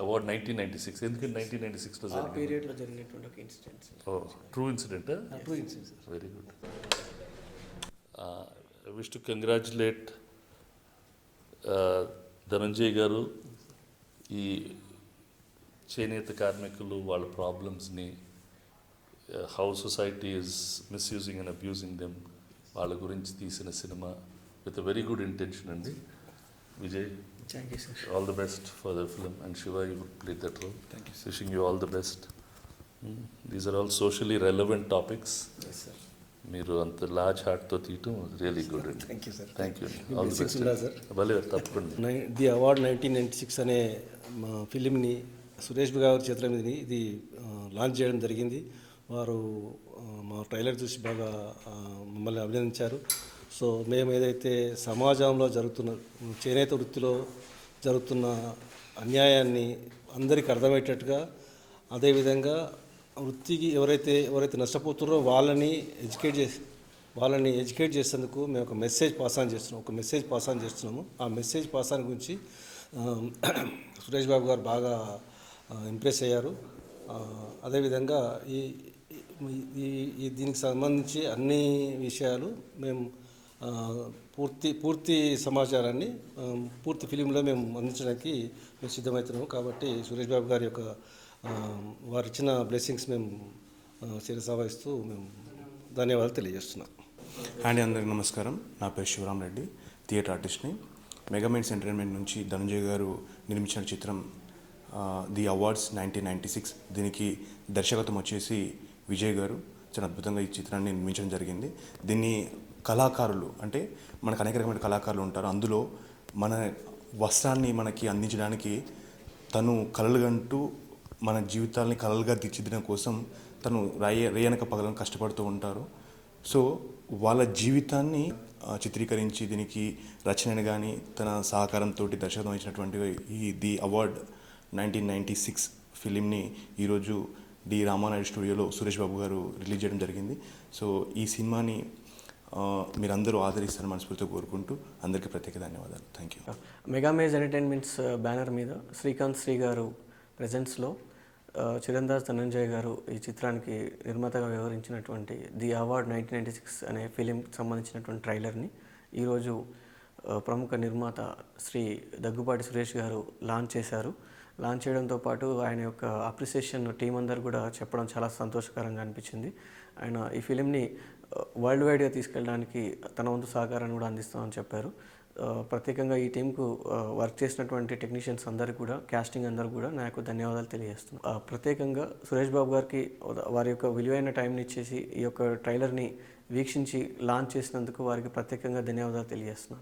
Award 1996. ఎందుకంటే 1996లో ఆ జరిగింది? పీరియడ్లో జరిగినటువంటి ఒక incidents. Oh, true incident. True incidents. Very good. I wish to congratulate Dhananjay garu. ఈ చేనేత కార్మికులు వాళ్ళ ప్రాబ్లమ్స్ని, how society is misusing and abusing them, వాళ్ళ గురించి తీసిన cinema with a very good intention అండి. Vijay, thank you sir. all the best for the film, and Shiva, you played that role. Thank you, sir. Wishing you all the best. These are all socially relevant topics. Yes, sir. మీరు అంత large హార్ట్తో తీయటం really good అండి. Thank you sir. Thank you. Me all the blessings best. ఉందా sir? భలే, తప్పకుండా. The award 1996 అనే మా ఫిలింని సురేష్ గారి చేతుల మీదని ఇది లాంచ్ చేయడం జరిగింది. వారు మా ట్రైలర్ చూసి బాగా మమ్మల్ని అభినందించారు. సో మేము ఏదైతే సమాజంలో జరుగుతున్న చేనేత వృత్తిలో జరుగుతున్న అన్యాయాన్ని అందరికీ అర్థమయ్యేటట్టుగా, అదేవిధంగా వృత్తికి ఎవరైతే నష్టపోతున్నారో వాళ్ళని ఎడ్యుకేట్ చేసేందుకు మేము ఒక మెసేజ్ పాస్ ఆన్ చేస్తున్నాము. ఆ మెసేజ్ పాస్ ఆన్ గురించి సురేష్ బాబు గారు బాగా ఇంప్రెస్ అయ్యారు. అదేవిధంగా ఈ దీనికి సంబంధించి అన్ని విషయాలు మేము పూర్తి సమాచారాన్ని పూర్తి ఫిలింలో మేము అందించడానికి మేము సిద్ధమవుతున్నాము. కాబట్టి సురేష్ బాబు గారి యొక్క వారు ఇచ్చిన బ్లెస్సింగ్స్ మేము శిరసావహిస్తూ మేము ధన్యవాదాలు తెలియజేస్తున్నాం. అండి, అందరికీ నమస్కారం. నా పేరు శివరామ్ రెడ్డి, థియేటర్ ఆర్టిస్ట్ని. మెగామైన్స్ ఎంటర్టైన్మెంట్ నుంచి ధనంజయ్ గారు నిర్మించిన చిత్రం ది అవార్డ్స్ 1996. దీనికి దర్శకత్వం వచ్చేసి విజయ్ గారు చాలా అద్భుతంగా ఈ చిత్రాన్ని నిర్మించడం జరిగింది. దీన్ని కళాకారులు, అంటే మనకు అనేక రకమైన కళాకారులు ఉంటారు. అందులో మన వస్త్రాన్ని మనకి అందించడానికి తను కలలుగంటూ మన జీవితాలని కలలుగా తీర్చిదిద్దడం కోసం తను రేయనక పగలను కష్టపడుతూ ఉంటారు. సో వాళ్ళ జీవితాన్ని చిత్రీకరించి దీనికి రచనని కానీ తన సహకారంతో దర్శకత్వం ఇచ్చినటువంటి ఈ ది అవార్డ్ 1996 ఫిలింని ఈరోజు డి రామానాయుడు స్టూడియోలో సురేష్ బాబు గారు రిలీజ్ చేయడం జరిగింది. సో ఈ సినిమాని మీరందరూ ఆదరిస్తారని మనస్ఫూర్తిగా కోరుకుంటూ అందరికీ ప్రత్యేక ధన్యవాదాలు. Thank you. మెగామేజ్ ఎంటర్టైన్మెంట్స్ బ్యానర్ మీద శ్రీకాంత్ శ్రీ గారు ప్రెజెన్స్లో చిరందాస్ ధనంజయ్ గారు ఈ చిత్రానికి నిర్మాతగా వ్యవహరించినటువంటి ది అవార్డ్ 1996 అనే ఫిలింకి సంబంధించినటువంటి ట్రైలర్ని ఈరోజు ప్రముఖ నిర్మాత శ్రీ దగ్గుబాటి సురేష్ గారు లాంచ్ చేశారు. లాంచ్ చేయడంతో పాటు ఆయన యొక్క అప్రిసియేషన్ టీం అందరు కూడా చెప్పడం చాలా సంతోషకరంగా అనిపించింది. ఆయన ఈ ఫిలింని వరల్డ్ వైడ్గా తీసుకెళ్ళడానికి తన వంతు సహకారాన్ని కూడా అందిస్తామని చెప్పారు. ప్రత్యేకంగా ఈ టీంకు వర్క్ చేసినటువంటి టెక్నీషియన్స్ అందరికీ కూడా, కాస్టింగ్ అందరికీ కూడా నా యొక్క ధన్యవాదాలు తెలియజేస్తున్నాను. ప్రత్యేకంగా సురేష్ బాబు గారికి వారి యొక్క విలువైన టైంని ఇచ్చేసి ఈ యొక్క ట్రైలర్ని వీక్షించి లాంచ్ చేసినందుకు వారికి ప్రత్యేకంగా ధన్యవాదాలు తెలియజేస్తున్నాను.